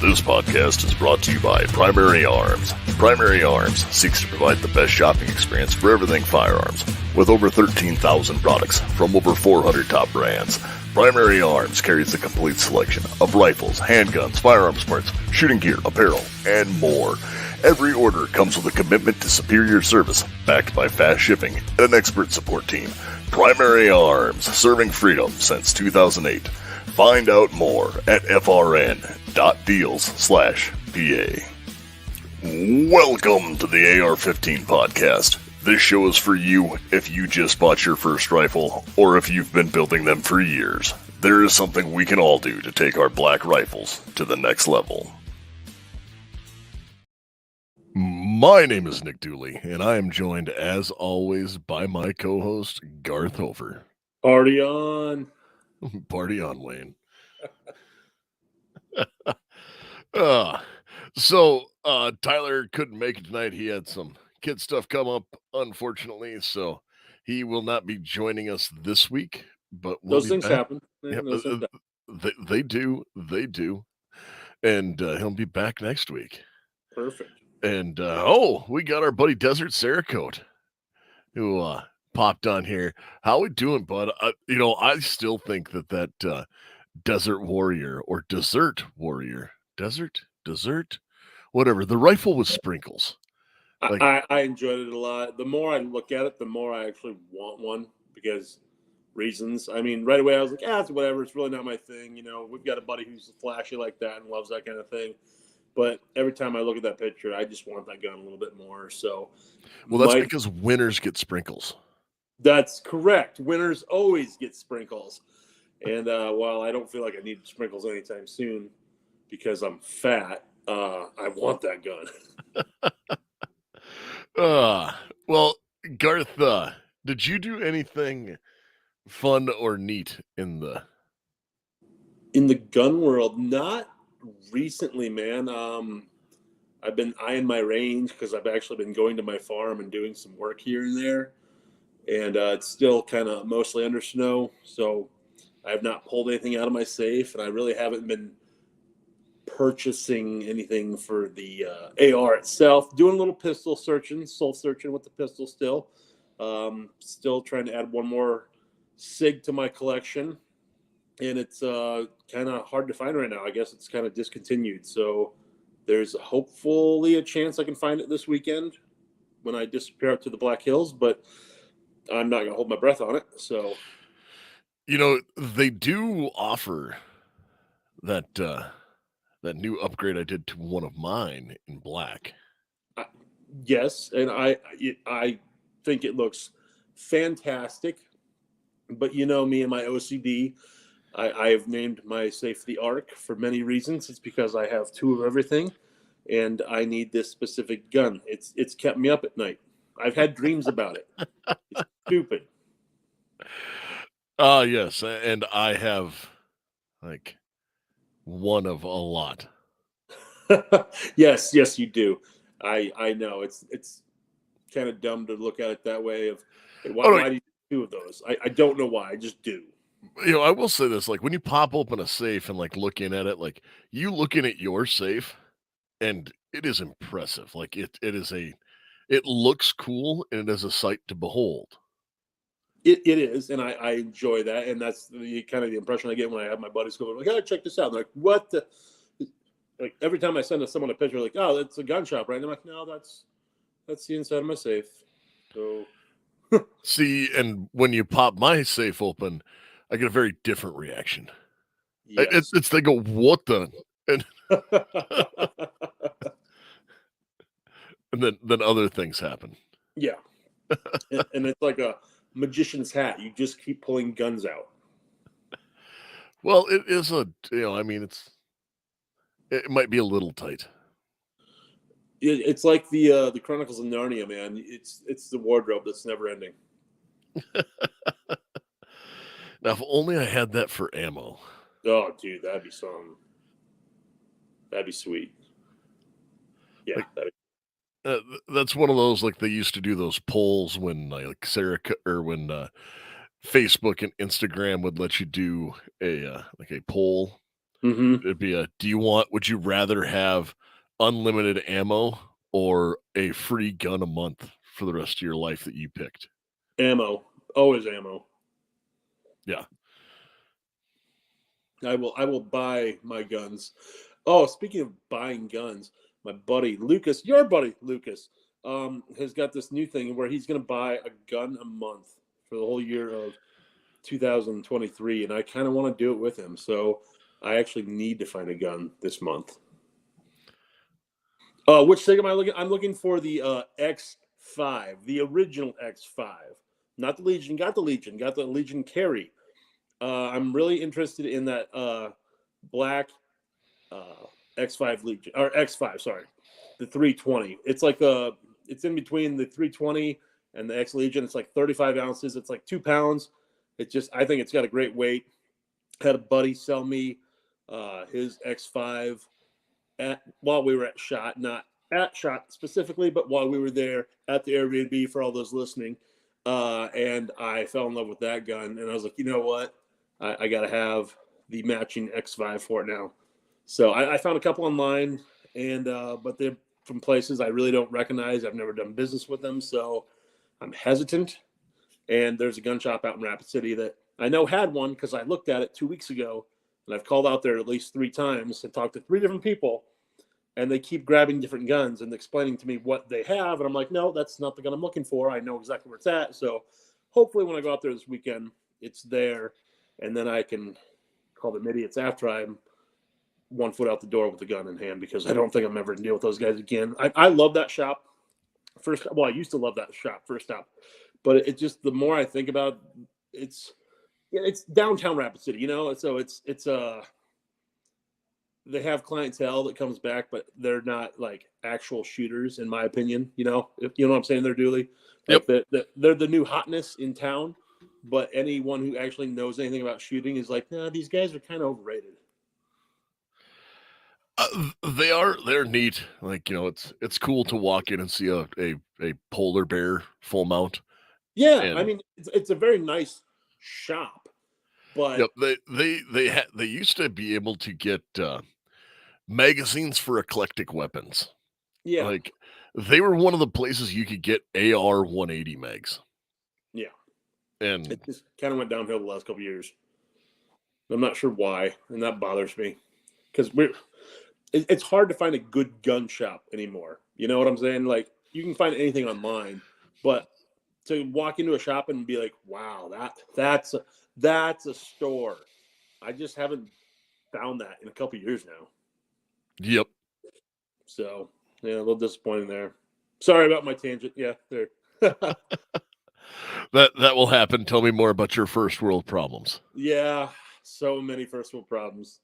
This podcast is brought to you by Primary Arms. Primary Arms seeks to provide the best shopping experience for everything firearms. With over 13,000 products from over 400 top brands, Primary Arms carries a complete selection of rifles, handguns, firearms parts, shooting gear, apparel, and more. Every order comes with a commitment to superior service, backed by fast shipping and an expert support team. Primary Arms, serving freedom since 2008. Find out more at frn.deals/PA. Welcome to the AR-15 podcast. This show is for you if you just bought your first rifle or if you've been building them for years. There is something we can all do to take our black rifles to the next level. My name is Nick Dooley, and I am joined, as always, by my co-host, Garth Hofer. Party on. Party on, Wayne. So Tyler couldn't make it tonight. He had some kid stuff come up, unfortunately, so he will not be joining us this week. But those things happen. Yeah, they do, and he'll be back next week. Perfect. And we got our buddy Desert Cerakote, who popped on here. How we doing, bud? I still think that Desert Warrior or Desert Warrior, desert, whatever. The rifle with sprinkles. I enjoyed it a lot. The more I look at it, the more I actually want one because reasons. I mean, right away I was like, it's whatever. It's really not my thing. You know, we've got a buddy who's flashy like that and loves that kind of thing. But every time I look at that picture, I just want that gun a little bit more. So, well, that's because winners get sprinkles. That's correct. Winners always get sprinkles. And while I don't feel like I need sprinkles anytime soon because I'm fat, I want that gun. Well, Garth, did you do anything fun or neat in the gun world? Not recently, man. I've been eyeing my range because I've actually been going to my farm and doing some work here and there. And it's still kind of mostly under snow. So I have not pulled anything out of my safe, and I really haven't been purchasing anything for the AR itself. Doing a little pistol searching, soul searching with the pistol still. Still trying to add one more Sig to my collection. And it's kind of hard to find right now. I guess it's kind of discontinued. So there's hopefully a chance I can find it this weekend when I disappear out to the Black Hills. But I'm not going to hold my breath on it. So, they do offer that new upgrade I did to one of mine in black. Yes, and I think it looks fantastic. But you know me and my OCD. I have named my safe the Ark for many reasons. It's because I have two of everything, and I need this specific gun. It's kept me up at night. I've had dreams about it. It's stupid. Yes, and I have like one of a lot. Yes, you do. I know it's kind of dumb to look at it that way. Why do you do two of those? I don't know why. I just do. I will say this: like when you pop open a safe and like looking at it, like you looking at your safe, and it is impressive. Like it looks cool and it is a sight to behold. It is, and I enjoy that, and that's the kind of the impression I get when I have my buddies go like, "Oh, check this out." They're like, what? Like every time I send someone a picture, like, "Oh, that's a gun shop, right?" And I'm like, "No, that's the inside of my safe." So, see, and when you pop my safe open, I get a very different reaction. yes. It's they go, "What the?" And and then other things happen. Yeah, and it's like a magician's hat. You just keep pulling guns out. Well, it is I mean, it might be a little tight. It's like the Chronicles of Narnia, man. It's the wardrobe that's never ending. Now, if only I had that for ammo. Oh, dude, that'd be something. That'd be sweet. Yeah, that's one of those, like, they used to do those polls when, like, when Facebook and Instagram would let you do a poll Mm-hmm. It'd be would you rather have unlimited ammo or a free gun a month for the rest of your life that you picked? Ammo, always ammo. Yeah. I will buy my guns. Oh, speaking of buying guns, my buddy Lucas, your buddy Lucas, has got this new thing where he's going to buy a gun a month for the whole year of 2023, and I kind of want to do it with him. So I actually need to find a gun this month. Which Sig am I looking? I'm looking for the X5, the original X5, not the Legion. Got the Legion. Got the Legion carry. I'm really interested in that black X5 Legion or X5. Sorry, the 320. It's like it's in between the 320 and the X Legion. It's like 35 ounces. It's like 2 pounds. I think it's got a great weight. Had a buddy sell me his X5 while we were at SHOT, not at SHOT specifically, but while we were there at the Airbnb for all those listening. And I fell in love with that gun. And I was like, you know what? I got to have the matching X5 for it now. So I found a couple online, and but they're from places I really don't recognize. I've never done business with them. So I'm hesitant. And there's a gun shop out in Rapid City that I know had one because I looked at it 2 weeks ago, and I've called out there at least 3 times and talked to 3 different people, and they keep grabbing different guns and explaining to me what they have. And I'm like, no, that's not the gun I'm looking for. I know exactly where it's at. So hopefully when I go out there this weekend, it's there, and then I can call them idiots after I'm 1 foot out the door with the gun in hand, because I don't think I'm ever going to deal with those guys again. I love that shop. I used to love that shop, first stop. But it just, the more I think about it, it's downtown Rapid City, so it's they have clientele that comes back, but they're not like actual shooters, in my opinion. If you know what I'm saying, they're Dooley. Like Yep. they're the new hotness in town, but anyone who actually knows anything about shooting is like, nah, these guys are kind of overrated. They're neat. Like, it's cool to walk in and see a polar bear full mount. Yeah, I And mean, it's a very nice shop, but yep, they used to be able to get magazines for eclectic weapons. yeah, Like, they were one of the places you could get AR-180 mags. yeah, And it just kind of went downhill the last couple of years. I'm not sure why, and that bothers me because it's hard to find a good gun shop anymore. You know what I'm saying? Like, you can find anything online, but to walk into a shop and be like, "Wow, that's a store." I just haven't found that in a couple of years now. yep. So yeah, a little disappointing there. Sorry about my tangent. Yeah, there. That will happen. Tell me more about your first world problems. Yeah, so many first world problems.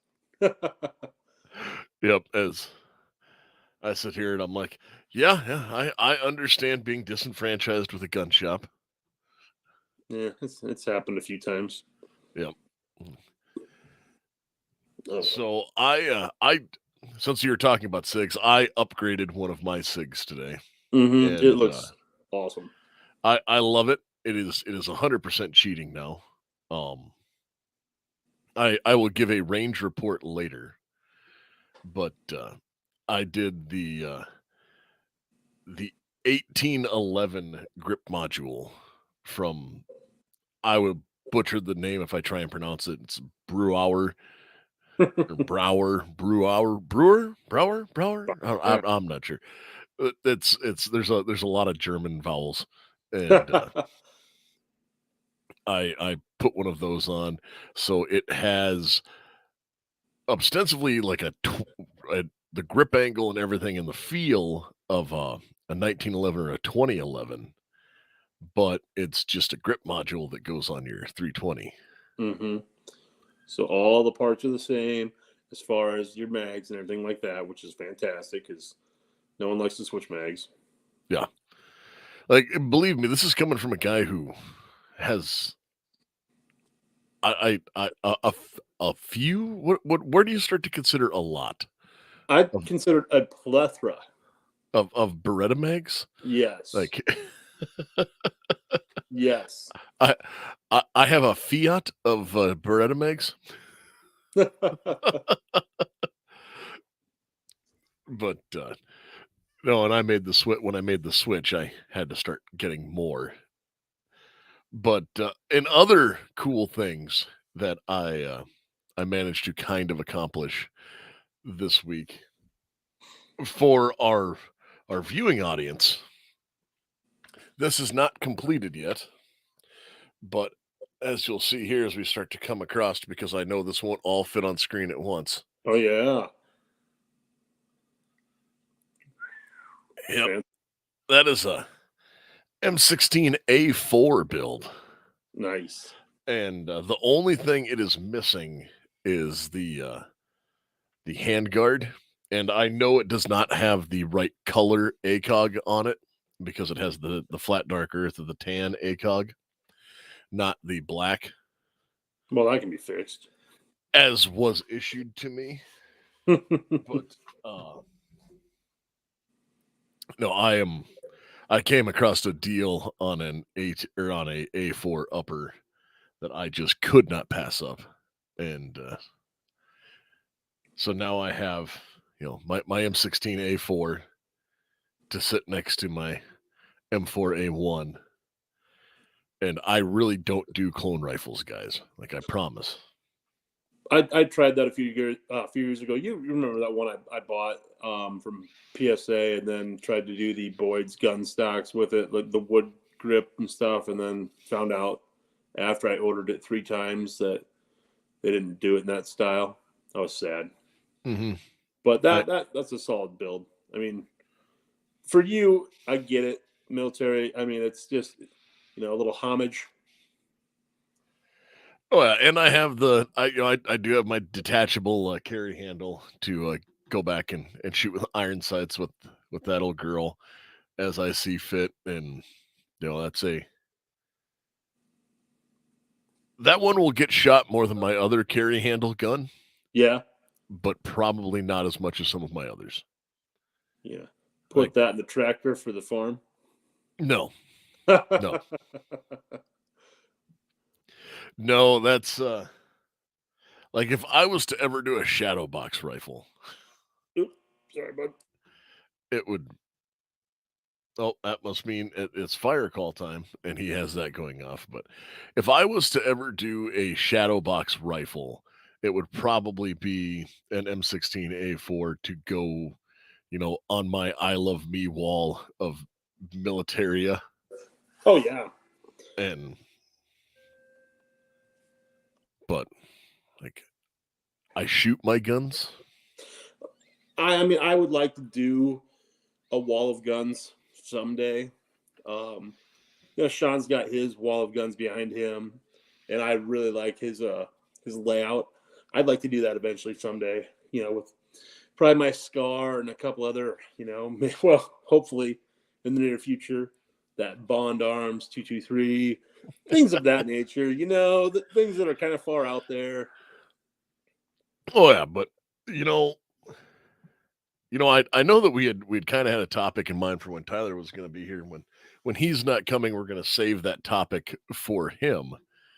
Yep, as I sit here and I'm like, yeah, I understand being disenfranchised with a gun shop. Yeah, it's happened a few times. Yep. Oh. So I since you're talking about SIGs, I upgraded one of my SIGs today. Mm-hmm. It And looks awesome. I love it. It is 100% cheating now. I will give a range report later, but I did the 1811 grip module from, I would butcher the name if I try and pronounce it. It's Brewer. I'm not sure. There's a lot of German vowels, and I put one of those on, so it has ostensibly like the grip angle and everything and the feel of a 1911 or a 2011, but it's just a grip module that goes on your 320. Mm-hmm. So all the parts are the same as far as your mags and everything like that, which is fantastic because no one likes to switch mags. Yeah, like, believe me, this is coming from a guy who has a few. Where do you start to consider a lot I'd of consider a plethora. of Beretta mags? Yes. Like, yes. I have a Fiat of Beretta mags. But no, and I made the switch. When I made the switch, I had to start getting more. But in other cool things that I managed to kind of accomplish this week for our viewing audience, this is not completed yet, but as you'll see here as we start to come across, because I know this won't all fit on screen at once. Oh yeah. Yep, Man, that is a M16A4 build. nice. And the only thing it is missing is the handguard, and I know it does not have the right color ACOG on it because it has the flat dark earth of the tan ACOG, not the black, Well, that can be fixed. as was issued to me. But no, I came across a deal on an A4 upper that I just could not pass up, and so now I have my M16A4 to sit next to my M4A1, and I really don't do clone rifles, guys. Like, I promise. I tried that a few years ago. You remember that one I bought from PSA, and then tried to do the Boyd's gun stocks with it, like the wood grip and stuff, and then found out after I ordered it 3 times that they didn't do it in that style. I was sad. Mm-hmm. But that's a solid build. I mean, for you, I get it. Military. I mean, it's just a little homage. Oh yeah, and I have I do have my detachable carry handle to go back and shoot with iron sights with that old girl as I see fit, and that one will get shot more than my other carry handle gun. Yeah. But probably not as much as some of my others. Yeah. Put that in the tractor for the farm? No. No. No, that's like if I was to ever do a shadow box rifle. Oops, sorry, bud. It would. Oh, that must mean it's fire call time, and he has that going off. But if I was to ever do a shadow box rifle, it would probably be an M16A4 to go, on my I Love Me wall of militaria. Oh yeah. But like, I shoot my guns. I mean, I would like to do a wall of guns someday. Sean's got his wall of guns behind him, and I really like his layout. I'd like to do that eventually someday. With probably my Scar and a couple other, well, hopefully in the near future, that Bond Arms 223, things of that nature. The things that are kind of far out there. Oh yeah, but I know that we'd kind of had a topic in mind for when Tyler was going to be here. When he's not coming, we're going to save that topic for him.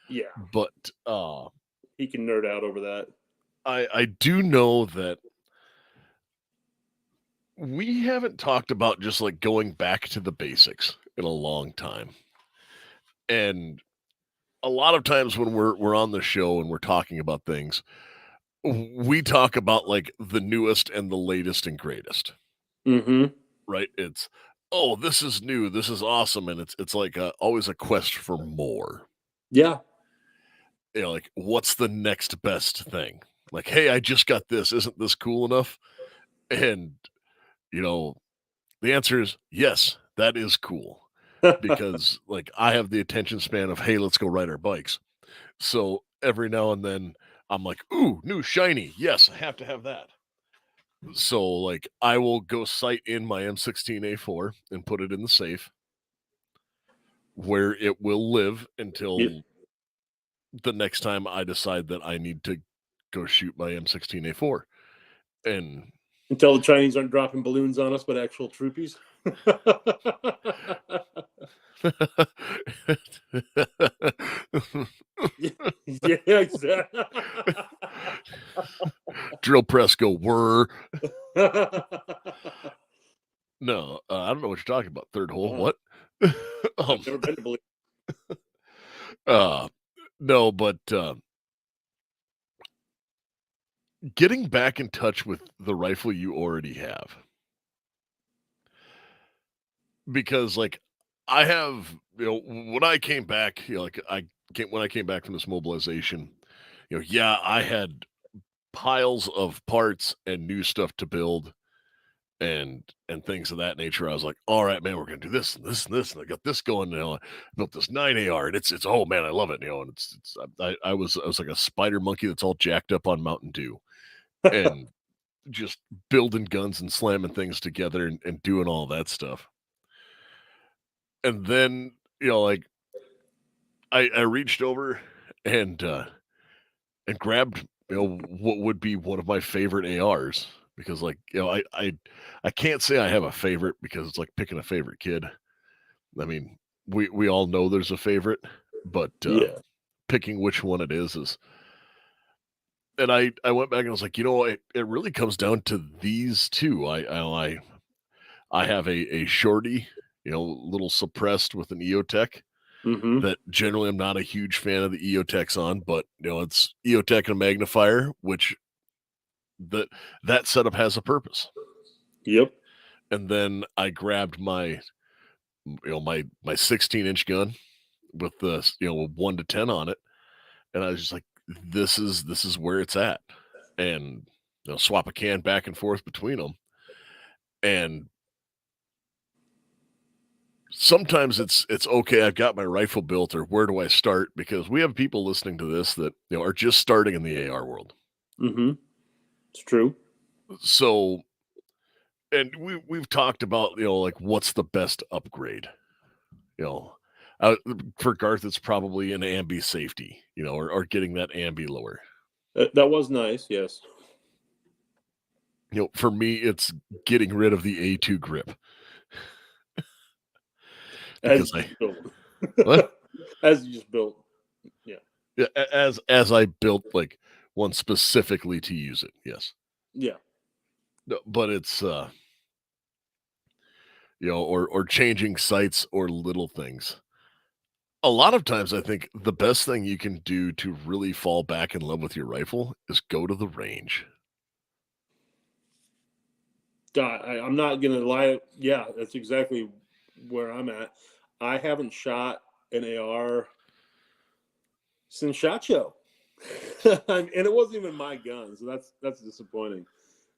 Yeah, but he can nerd out over that. I do know that we haven't talked about just like going back to the basics in a long time, and a lot of times when we're on the show and we're talking about things, we talk about like the newest and the latest and greatest. Mm-hmm. Right? It's, oh, this is new, this is awesome, and it's like always a quest for more. Yeah. Like, what's the next best thing? Like, hey, I just got this. Isn't this cool enough? And the answer is yes, that is cool. Because like I have the attention span of, hey, let's go ride our bikes. So every now and then I'm like, ooh, new shiny. Yes, I have to have that. So like I will go sight in my M16A4 and put it in the safe where it will live until the next time I decide that I need to go shoot my M16A4. And until the Chinese aren't dropping balloons on us, but actual troopies. Yeah, exactly. Drill press go whir. No, I don't know what you're talking about. Third hole, Uh, what? I've um, never been to Belize. uh, no, but getting back in touch with the rifle you already have, because like I have, when I came back, like when I came back from this mobilization, yeah, I had piles of parts and new stuff to build and things of that nature. I was like, all right, man, we're gonna do this and this and this, and I got this going. I built this 9 AR, and it's oh man, I love it. And it's I was like a spider monkey that's all jacked up on Mountain Dew and just building guns and slamming things together and doing all that stuff. And then like I reached over and and grabbed what would be one of my favorite ARs because like I can't say I have a favorite because it's like picking a favorite kid. I mean, we all know there's a favorite, but Yeah. picking which one it is. And I went back and I was like, it really comes down to these two. I have a shorty, little suppressed with an EOTech Mm-hmm. that generally I'm not a huge fan of the EOTechs on, but it's EOTech and a magnifier, which that that setup has a purpose. Yep. And then I grabbed my 16-inch gun with the 1 to 10 on it, and I was just like, this is where it's at, and swap a can back and forth between them, and sometimes it's okay. I've got my rifle built, or where do I start? Because we have people listening to this that are just starting in the AR world. Mm-hmm. It's true. So, and we've talked about like what's the best upgrade. You know, for Garth, it's probably an ambi safety. Or getting that ambi lower. That was nice. Yes. For me, it's getting rid of the A2 grip because As you I just built. what As you just built. Yeah. yeah, as I built like one specifically to use it. Yes, Yeah. no, but it's or changing sights or little things. A lot of times, I think the best thing you can do to really fall back in love with your rifle is go to the range. I'm not gonna lie. Yeah, that's exactly where I'm at. I haven't shot an AR since Shot Show, and it wasn't even my gun, so that's disappointing.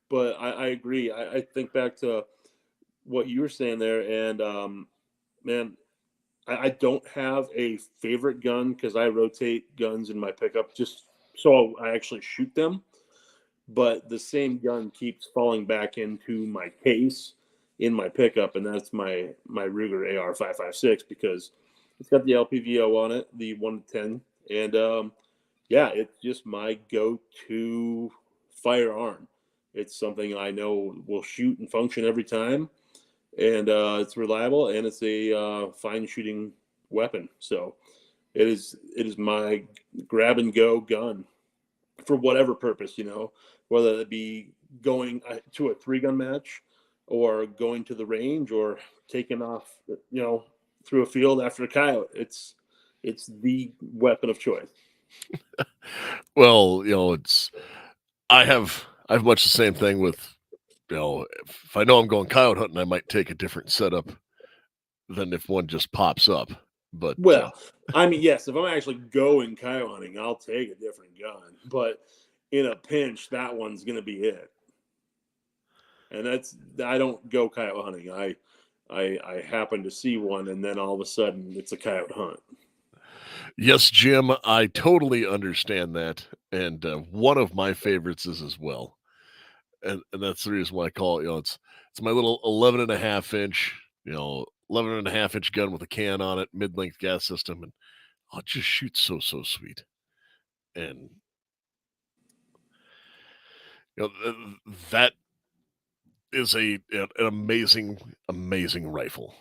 But I agree. I think back to what you were saying there, and man, I don't have a favorite gun because I rotate guns in my pickup just so I actually shoot them. But the same gun keeps falling back into my case in my pickup, and that's my Ruger AR-556 because it's got the LPVO on it, the 1 to 10, and yeah, it's just my go-to firearm. It's something I know will shoot and function every time, and it's reliable and it's a fine shooting weapon. So it is my grab and go gun for whatever purpose, whether it be going to a 3 gun match or going to the range or taking off, through a field after a coyote. It's the weapon of choice. Well, I have much the same thing with if I know I'm going coyote hunting, I might take a different setup than if one just pops up. But Well, I mean, yes, if I'm actually going coyote hunting, I'll take a different gun. But in a pinch, that one's going to be it. And I don't go coyote hunting. I happen to see one, and then all of a sudden, it's a coyote hunt. yes, Jim, I totally understand that, and one of my favorites is as well, and that's the reason why I call it. It's my little 11.5 inch, 11.5 inch gun with a can on it, mid-length gas system, and it just shoots so sweet, and that is an amazing rifle,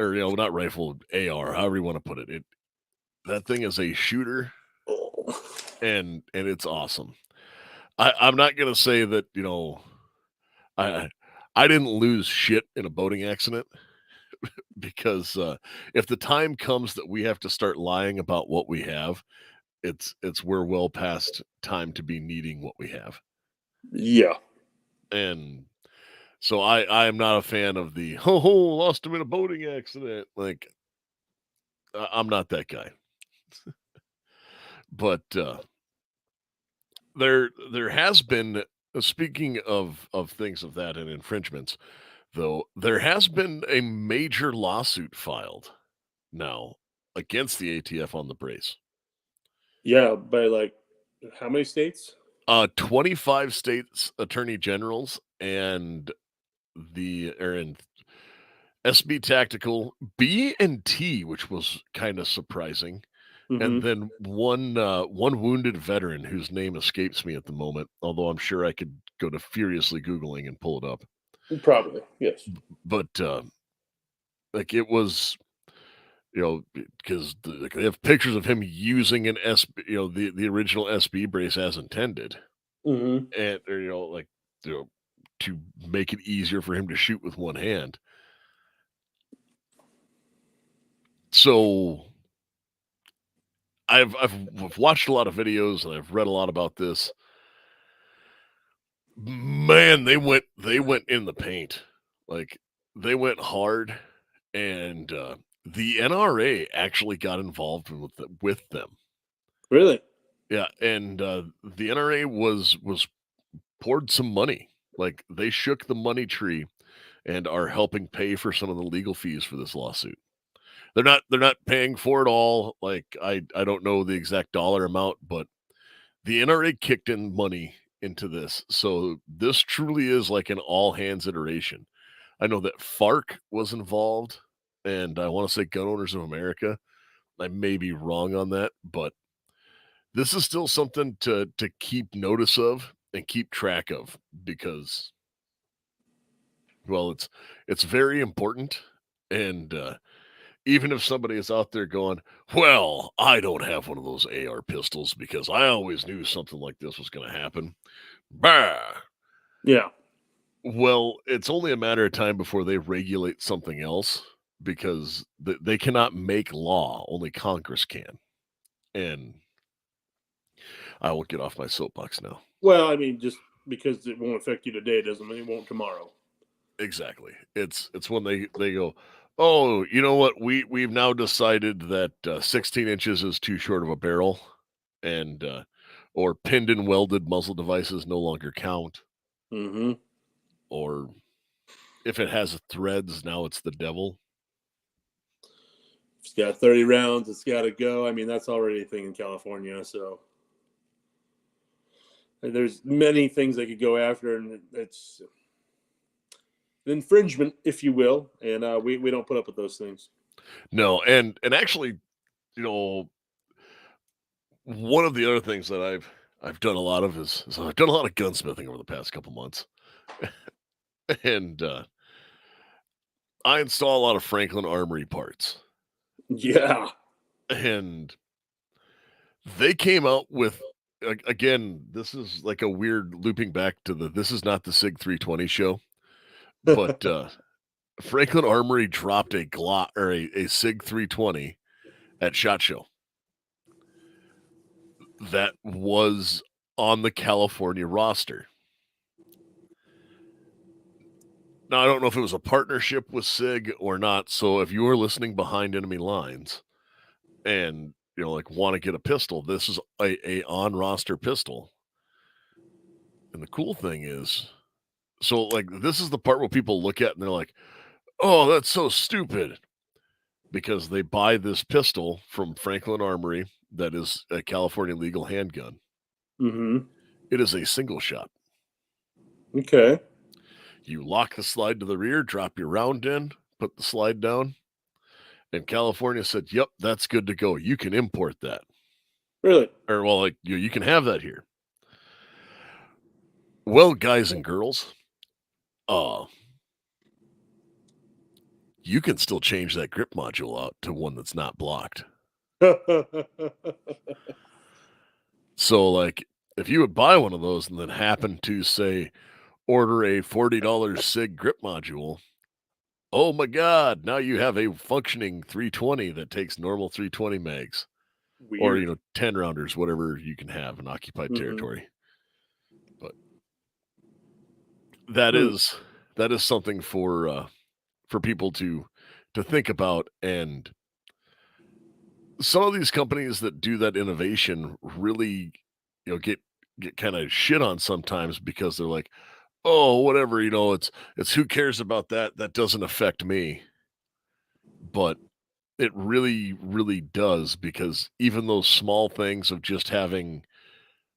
or not rifle, AR, however you want to put it. That thing is a shooter, Oh. and it's awesome. I'm not gonna say that I I didn't lose shit in a boating accident because if the time comes that we have to start lying about what we have, we're well past time to be needing what we have. Yeah. And so I am not a fan of the ho lost him in a boating accident. Like I'm not that guy. But there has been speaking of things of that and infringements, though, there has been a major lawsuit filed now against the ATF on the brace. Yeah. By like how many states? 25 states attorney generals and and SB Tactical, B and T, which was kind of surprising, and Mm-hmm. then one wounded veteran whose name escapes me at the moment, although I'm sure I could go to furiously Googling and pull it up. Probably. Yes. But like it was, because like, they have pictures of him using an SB, the original SB brace as intended, Mm-hmm. and or, like you know, to make it easier for him to shoot with one hand. So I've watched a lot of videos and I've read a lot about this. Man, they went in the paint. Like they went hard, and the NRA actually got involved with them. Really? Yeah, and the NRA was poured some money. Like they shook the money tree and are helping pay for some of the legal fees for this lawsuit. They're not paying for it all. Like I don't know the exact dollar amount, but the NRA kicked in money into this. So this truly is like an all hands iteration. I know that FARC was involved, and I want to say Gun Owners of America. I may be wrong on that, but this is still something to keep notice of and keep track of because, well, it's very important. And even if somebody is out there going, well, I don't have one of those AR pistols because I always knew something like this was going to happen. Bah! Yeah. Well, it's only a matter of time before they regulate something else because they cannot make law, only Congress can. And I will get off my soapbox now. Well, I mean, just because it won't affect you today doesn't mean it won't tomorrow. Exactly. It's when they go, oh, you know what? We've now decided that 16 inches is too short of a barrel, and or pinned and welded muzzle devices no longer count, Mm-hmm. or if it has threads, now it's the devil. It's got 30 rounds. It's got to go. I mean, that's already a thing in California. So there's many things they could go after, and it's infringement, if you will. And we don't put up with those things. No, and actually, you know, one of the other things that I've done a lot of is I've done a lot of gunsmithing over the past couple months, and I install a lot of Franklin Armory parts, Yeah. and they came out with again, this is like a weird looping back to this is not the Sig 320 show, but Franklin Armory dropped a Glock or a Sig 320 at SHOT Show that was on the California roster. Now, I don't know if it was a partnership with Sig or not. So if you are listening behind enemy lines and like want to get a pistol, this is a on roster pistol. And the cool thing is, so like this is the part where people look at and they're like, "Oh, that's so stupid," because they buy this pistol from Franklin Armory that is a California legal handgun. Mm-hmm. It is a single shot. Okay. You lock the slide to the rear, drop your round in, put the slide down, and California said, "Yep, that's good to go. You can import that." Really? Or well, like you can have that here. Well, guys and girls, uh, you can still change that grip module out to one that's not blocked. So, like, if you would buy one of those and then happen to say, order a $40 Sig grip module. Oh my God, now you have a functioning 320 that takes normal 320 mags. Or, Weird. 10 rounders, whatever you can have in occupied Mm-hmm. territory. But that Hmm. is that is something for people to think about, and some of these companies that do that innovation really, get kind of shit on sometimes because they're like, "Oh, whatever, it's who cares about that? That doesn't affect me." But it really, really does, because even those small things of just having,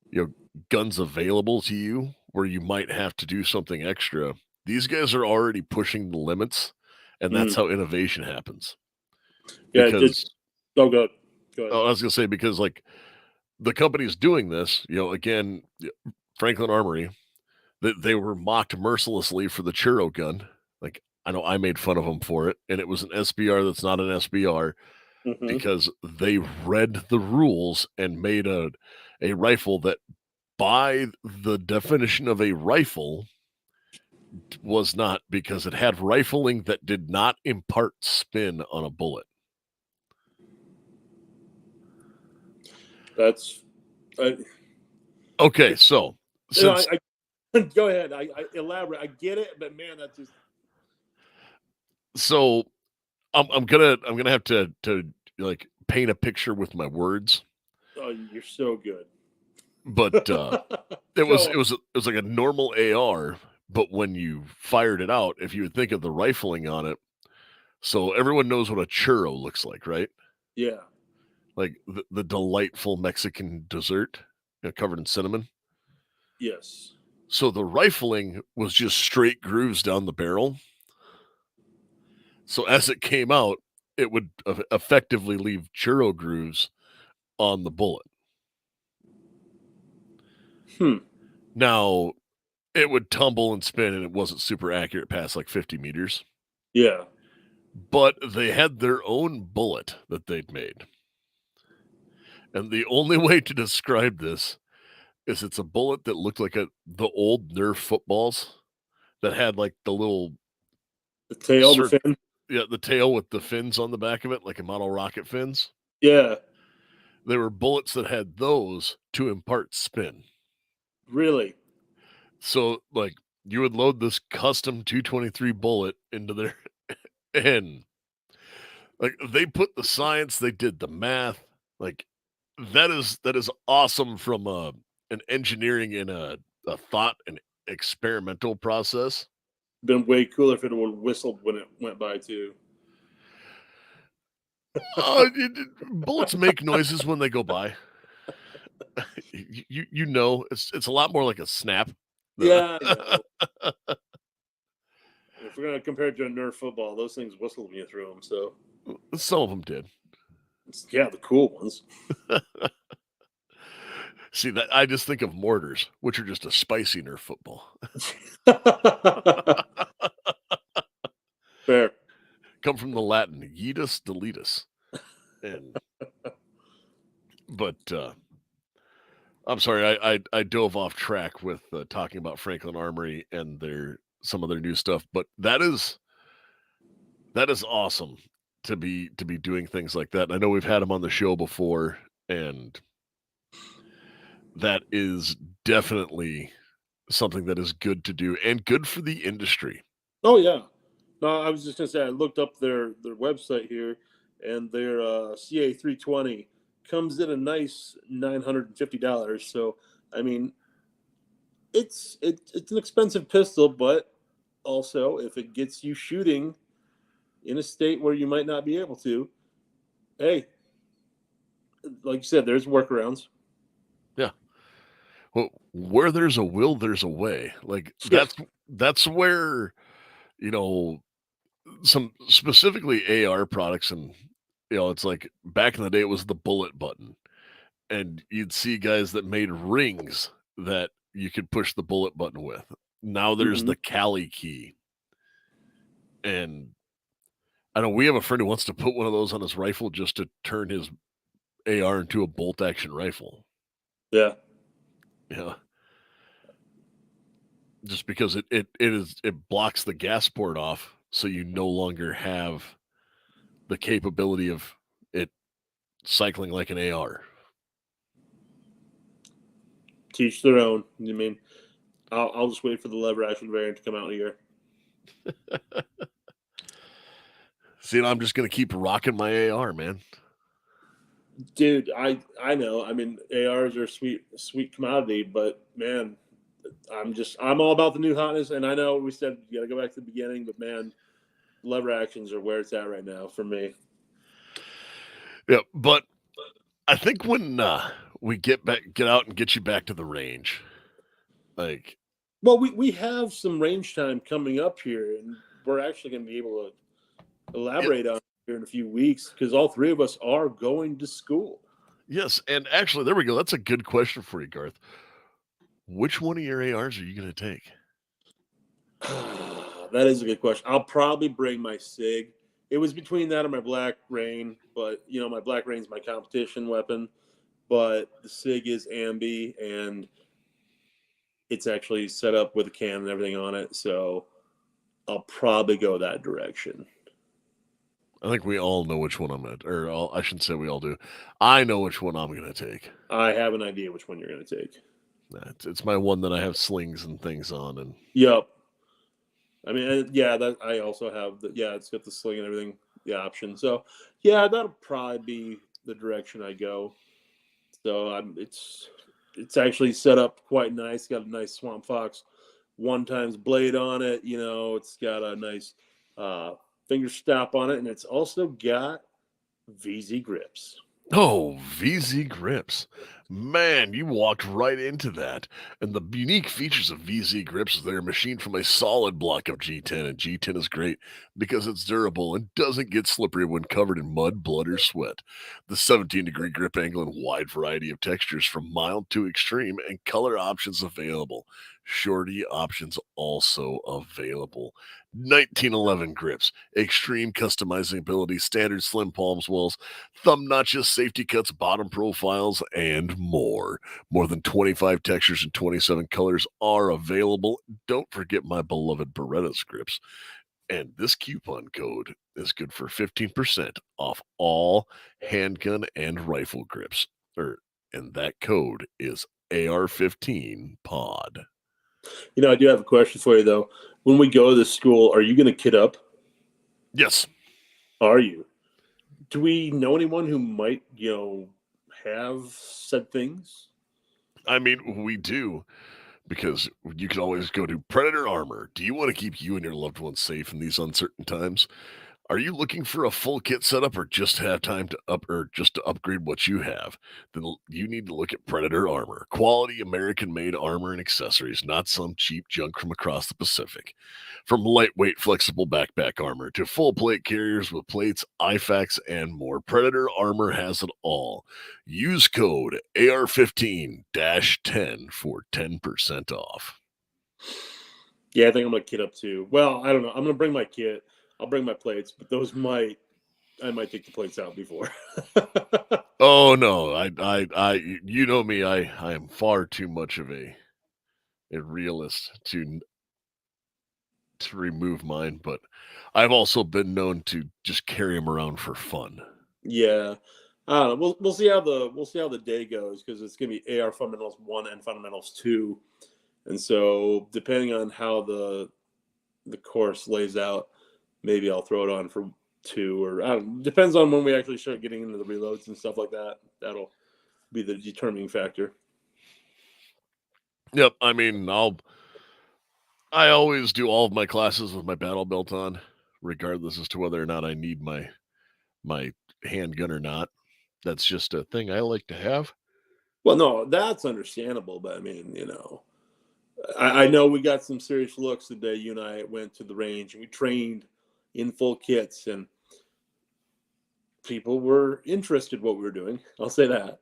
you know, guns available to you where you might have to do something extra, these guys are already pushing the limits, and that's Mm. how innovation happens. Yeah. Just Because oh, go ahead. Go ahead. I was gonna say, because, like, the companies doing this, again, Franklin Armory, they were mocked mercilessly for the churro gun. Like, I know I made fun of them for it, and it was an SBR that's not an SBR, Mm-hmm. because they read the rules and made a rifle that, by the definition of a rifle, was not, because it had rifling that did not impart spin on a bullet. That's. I, Okay, so since I go ahead. I elaborate. I get it, but man, that's just. so I'm gonna have to like paint a picture with my words, Oh, you're so good. but it was Go it was it was like a normal AR, but when you fired it out, if you would think of the rifling on it, so everyone knows what a churro looks like, right? Yeah. Like the delightful Mexican dessert, covered in cinnamon. Yes. So the rifling was just straight grooves down the barrel. So as it came out, it would effectively leave churro grooves on the bullet. Hmm. Now, it would tumble and spin, and it wasn't super accurate past like 50 meters. Yeah. But they had their own bullet that they'd made. And the only way to describe this is it's a bullet that looked like the old Nerf footballs that had like the little The tail, the circ fin. yeah, the tail with the fins on the back of it, like a model rocket fins. Yeah. They were bullets that had those to impart spin. Really. So, like, you would load this custom 223 bullet into there, and, like, they put the science, they did the math. Like, that is awesome from an engineering and a thought and experimental process. Been way cooler if it would have whistled when it went by too. Bullets make noises when they go by. It's a lot more like a snap. Yeah, I know. If we're gonna compare it to a Nerf football, those things whistled when you threw them. So Some of them did. yeah, the cool ones. See, that I just think of mortars, which are just a spicy Nerf football. Fair. Come from the Latin "yetus deletus," and but I'm sorry, I dove off track with talking about Franklin Armory and some of their new stuff, but that is awesome to be doing things like that. And I know we've had them on the show before, and that is definitely something that is good to do and good for the industry. Oh yeah. No, I was just gonna say I looked up their website here, and their CA 320 comes in a nice $950. So I mean, it's an expensive pistol, but also if it gets you shooting in a state where you might not be able to, hey, like you said, there's workarounds. Yeah. Well, where there's a will, there's a way. Like, Yeah. that's where, you know, some specifically AR products, and it's like back in the day it was the bullet button, and you'd see guys that made rings that you could push the bullet button with. Now there's Hmm. the Cali key. And I know we have a friend who wants to put one of those on his rifle just to turn his AR into a bolt action rifle. Yeah. Yeah. just because it blocks the gas port off, so you no longer have the capability of it cycling like an AR. Teach their own. I mean, I'll just wait for the lever action variant to come out here. See, I'm just gonna keep rocking my AR, man. Dude, I know. I mean, ARs are sweet commodity, but man, I'm all about the new hotness. And I know we said you got to go back to the beginning, but man, lever actions are where it's at right now for me. Yeah, but I think when we get out and get you back to the range, like, well, we have some range time coming up here, and we're actually going to be able to elaborate on it here in a few weeks because all three of us are going to school. Yes, and actually, there we go. That's a good question for you, Garth. Which one of your ARs are you going to take? That is a good question. I'll probably bring my Sig. It was between that and my Black Rain, but my Black Rain's my competition weapon. But the Sig is Ambi, and it's actually set up with a cam and everything on it. So I'll probably go that direction. I think we all know which one I'm going to, or I shouldn't say we all do. I know which one I'm going to take. I have an idea which one you're going to take. It's my one that I have slings and things on, and yep. I mean, yeah, that I also have it's got the sling and everything, the option. So yeah, that'll probably be the direction I go. So it's actually set up quite nice. Got a nice Swamp Fox 1x blade on it. It's got a nice finger stop on it, and it's also got VZ grips. Oh, VZ grips. Man, you walked right into that. And the unique features of VZ grips is they're machined from a solid block of G10, and G10 is great because it's durable and doesn't get slippery when covered in mud, blood, or sweat. The 17-degree grip angle and wide variety of textures from mild to extreme and color options available. Shorty options also available. 1911 grips, extreme customizing ability, standard slim palms wells, thumb notches, safety cuts, bottom profiles, and more. More than 25 textures and 27 colors are available. Don't forget my beloved Beretta's grips. And this coupon code is good for 15% off all handgun and rifle grips. And that code is AR-15 pod. I do have a question for you, though. When we go to this school, are you going to kit up? Yes. Are you? Do we know anyone who might, have said things? I mean, we do, because you can always go to Predator Armor. Do you want to keep you and your loved ones safe in these uncertain times? Are you looking for a full kit setup or just have time to upgrade what you have? Then you need to look at Predator Armor. Quality American-made armor and accessories, not some cheap junk from across the Pacific. From lightweight, flexible backpack armor to full plate carriers with plates, IFAKs, and more, Predator Armor has it all. Use code AR-15-10 for 10% off. Yeah, I think I'm going to kit up too. Well, I don't know. I'm going to bring my kit. I'll bring my plates, but I might take the plates out before. Oh no, I you know me, I am far too much of a realist to remove mine, but I've also been known to just carry them around for fun. Yeah. I don't know. We'll see how the day goes, because it's gonna be AR Fundamentals 1 and Fundamentals 2. And so depending on how the course lays out, maybe I'll throw it on for 2, or I don't know, depends on when we actually start getting into the reloads and stuff like that. That'll be the determining factor. Yep, I mean, I always do all of my classes with my battle belt on, regardless as to whether or not I need my handgun or not. That's just a thing I like to have. Well, no, that's understandable, but I mean, I know we got some serious looks the day you and I went to the range, and we trained in full kits, and people were interested in what we were doing. I'll say that.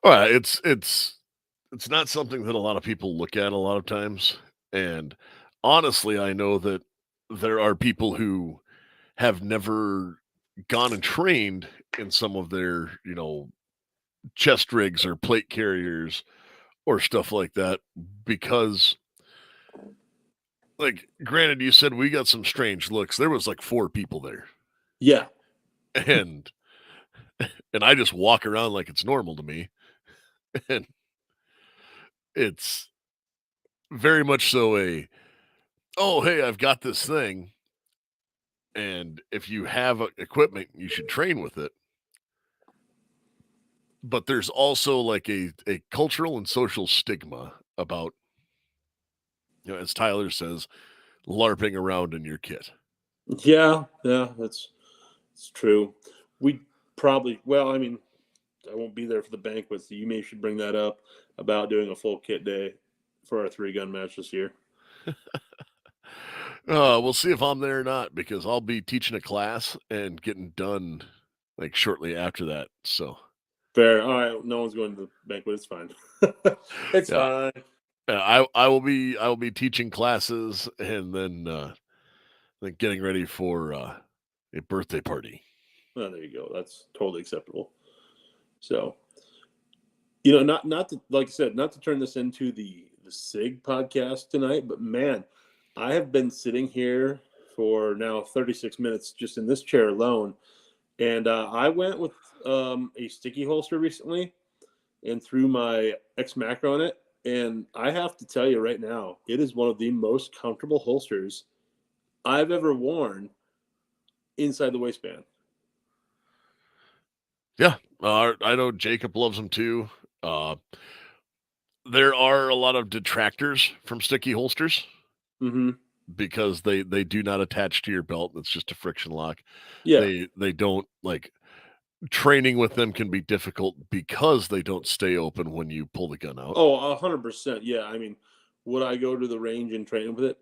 All right, it's not something that a lot of people look at a lot of times, and honestly, I know that there are people who have never gone and trained in some of their, chest rigs or plate carriers or stuff like that, because like, granted, you said we got some strange looks. There was like 4 people there, Yeah. and I just walk around like it's normal to me, and it's very much so oh, hey, I've got this thing, and if you have equipment, you should train with it. But there's also like a cultural and social stigma about, as Tyler says, LARPing around in your kit. Yeah, it's true. We probably, well, I mean, I won't be there for the banquet, so you may should bring that up about doing a full kit day for our 3-gun match this year. We'll see if I'm there or not, because I'll be teaching a class and getting done like shortly after that. So Fair. All right, no one's going to the banquet. It's fine. It's yeah, fine. I will be teaching classes and then getting ready for a birthday party. Well, there you go. That's totally acceptable. So, you know, not to, like I said, not to turn this into the Sig podcast tonight, but man, I have been sitting here for now 36 minutes just in this chair alone, and I went with a sticky holster recently and threw my X Macro in it, and I have to tell you right now, it is one of the most comfortable holsters I've ever worn inside the waistband. Yeah, I know Jacob loves them too. Uh, there are a lot of detractors from sticky holsters Mm-hmm. because they do not attach to your belt. It's just a friction lock. Yeah. They don't like training with them can be difficult because they don't stay open when you pull the gun out. Oh, 100%. Yeah. I mean, would I go to the range and train with it?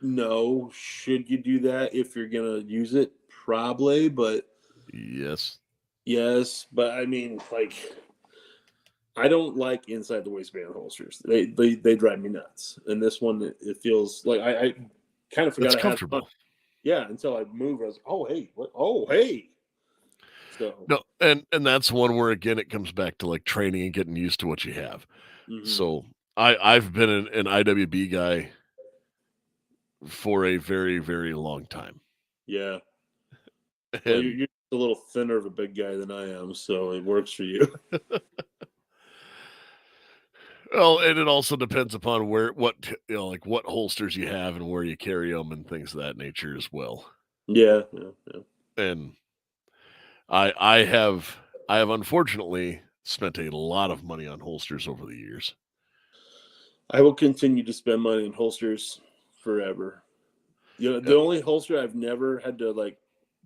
No. Should you do that if you're gonna use it? Probably, but Yes. yes. But I mean, like, I don't like inside the waistband holsters. They drive me nuts. And this one, it feels like I kind of forgot It's I had it on. comfortable. Yeah, until I moved, I was, oh hey, what? Oh hey. So, No, and that's one where again it comes back to like training and getting used to what you have. mhm. So I've been an IWB guy for a very, very long time. Yeah. Well, And you're a little thinner of a big guy than I am, so it works for you. well, and it also depends upon like what holsters you have and where you carry them and things of that nature as well. Yeah, yeah, yeah. And I have unfortunately spent a lot of money on holsters over the years. I will continue to spend money in holsters forever. You know, the Yep. only holster I've never had to like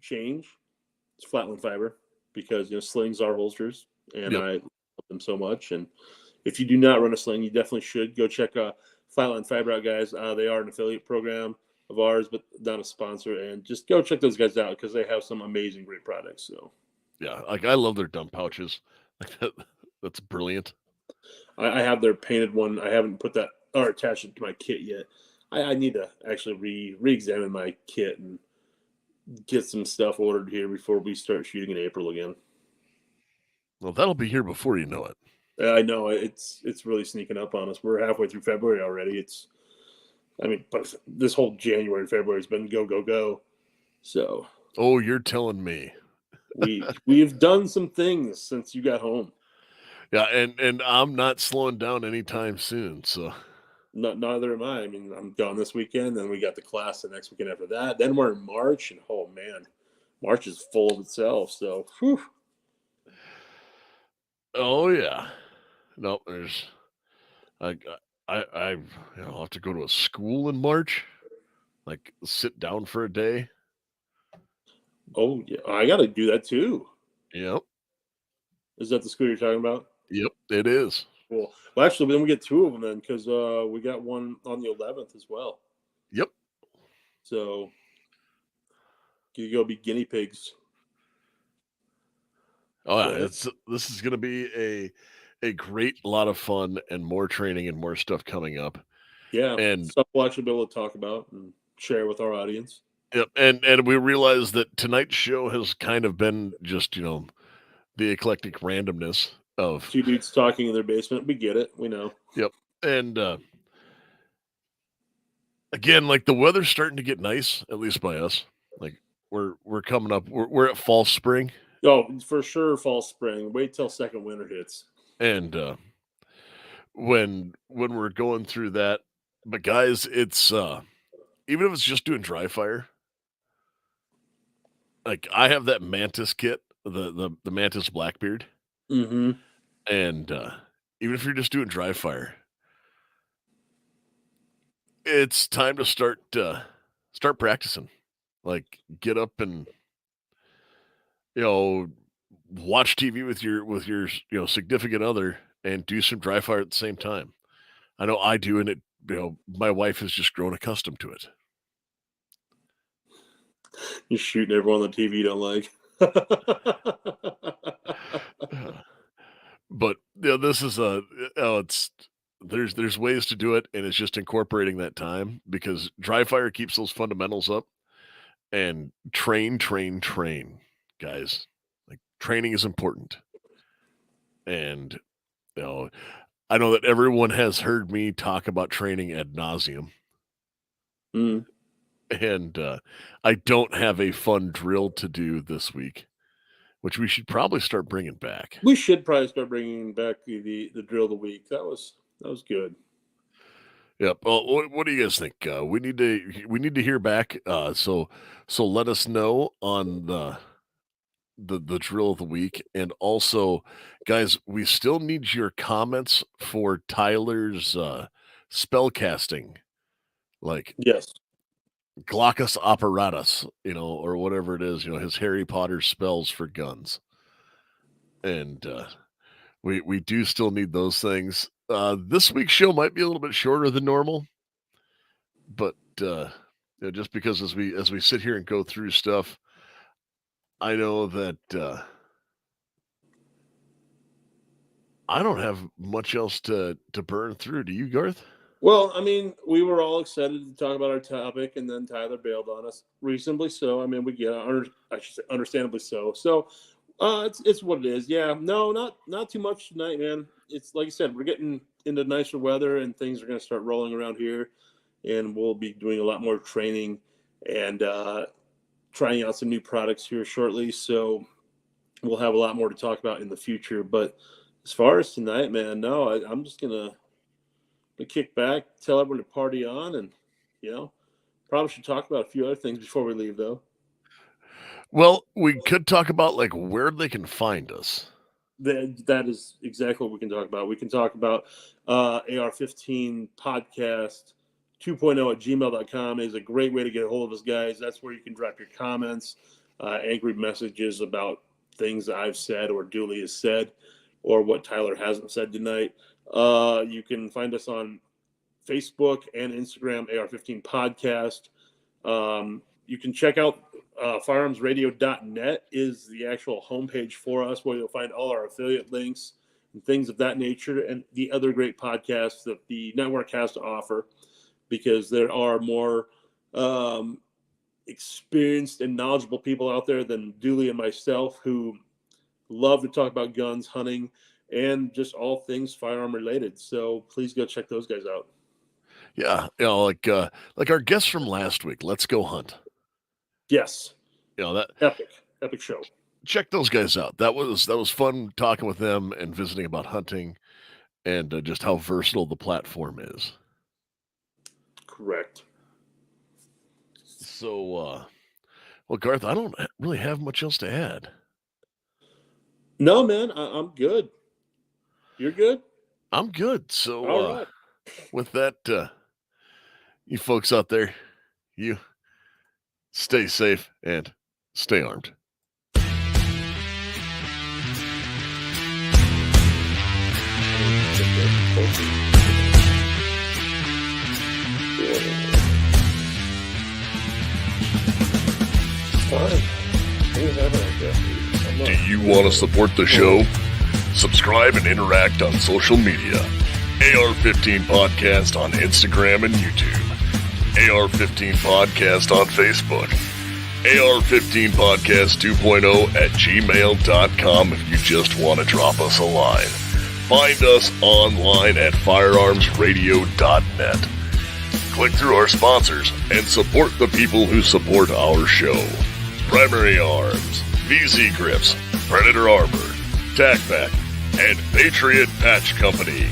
change is flatland fiber because slings are holsters, and Yep. I love them so much. And if you do not run a sling, you definitely should go check Flatland Fiber out, guys. They are an affiliate program of ours, but not a sponsor. And just go check those guys out because they have some amazing, great products. So Yeah, like I love their dump pouches. Like that's brilliant. I have their painted one. I haven't put that or attached it to my kit yet. I need to actually re-examine my kit and get some stuff ordered here before we start shooting in April again. Well, that'll be here before you know it. I know it's really sneaking up on us. We're halfway through February already. I mean, but this whole January, February has been go, go, go. So Oh, you're telling me. we've done some things since you got home. Yeah, and I'm not slowing down anytime soon. So Neither am I. I mean, I'm gone this weekend, then we got the class the next weekend after that. Then we're in March, and oh man, March is full of itself. So, whew. oh yeah. No, there's I I I'll have to go to a school in March. Like sit down for a day. Oh yeah, I got to do that too. Yep. Is that the school you're talking about? Yep, it is. Cool. Well, actually, then we get 2 of them then because we got one on the 11th as well. Yep. So you go be guinea pigs. Oh Go yeah, ahead. this is going to be a great lot of fun and more training and more stuff coming up. Yeah, And stuff we'll actually be able to talk about and share with our audience. yep, and we realize that tonight's show has kind of been just, the eclectic randomness of 2 dudes talking in their basement. We get it. We know. yep. And Again, like the weather's starting to get nice, at least by us. Like we're coming up. We're at fall spring, Oh, for sure, fall spring. Wait till second winter hits. and when we're going through that, but guys, it's even if it's just doing dry fire. Like I have that Mantis kit, the Mantis Blackbeard, Mm-hmm. and even if you're just doing dry fire, it's time to start practicing. Like get up and you know watch TV with your significant other and do some dry fire at the same time. I know I do, and it my wife has just grown accustomed to it. You're shooting everyone on the TV you don't like. But this is it's there's ways to do it, and it's just incorporating that time because dry fire keeps those fundamentals up and train, guys. Like training is important, and you know I know that everyone has heard me talk about training ad nauseum, Mm. and I don't have a fun drill to do this week, which we should probably start bringing back. We should probably start bringing back the drill of the week. That was good. Yep. Well, what do you guys think? We need to hear back. So let us know on the drill of the week, and also, guys, we still need your comments for Tyler's spell casting, like Yes. Glaucus Apparatus, or whatever it is. His Harry Potter spells for guns, and we do still need those things. This week's show might be a little bit shorter than normal, but just because as we sit here and go through stuff, I know that I don't have much else to burn through. Do you, Garth? Well, I mean, we were all excited to talk about our topic, and then Tyler bailed on us, reasonably so. I mean, we get, I should say, understandably so. So, it's what it is. Yeah, no, not too much tonight, man. It's like I said, we're getting into nicer weather, and things are going to start rolling around here, and we'll be doing a lot more training and trying out some new products here shortly. So, we'll have a lot more to talk about in the future. But as far as tonight, man, no, I'm just gonna kick back, tell everyone to party on, and probably should talk about a few other things before we leave, though. Well, we could talk about like where they can find us. That is exactly what we can talk about. We can talk about AR-15 podcast 2.0 at gmail.com is a great way to get a hold of us, guys. That's where you can drop your comments, angry messages about things I've said or Dooley has said, or what Tyler hasn't said tonight. You can find us on Facebook and Instagram, AR-15 podcast. You can check out firearmsradio.net is the actual homepage for us, where you'll find all our affiliate links and things of that nature, and the other great podcasts that the network has to offer, because there are more experienced and knowledgeable people out there than Dooley and myself, who love to talk about guns, hunting, and just all things firearm related. So please go check those guys out. Yeah, like our guest from last week, Let's Go Hunt. Yes. That epic show. Check those guys out. That was fun talking with them and visiting about hunting and just how versatile the platform is. Correct. So, well, Garth, I don't really have much else to add. No, man, I'm good. You're good? I'm good. So, all right. With that, you folks out there, you stay safe and stay armed. Do you want to support the show? Subscribe and interact on social media. AR-15 Podcast on Instagram and YouTube. AR-15 Podcast on Facebook. AR-15 Podcast 2.0 at gmail.com if you just want to drop us a line. Find us online at firearmsradio.net. Click through our sponsors and support the people who support our show. Primary Arms, VZ Grips, Predator Armor, TacPack, and Patriot Patch Company.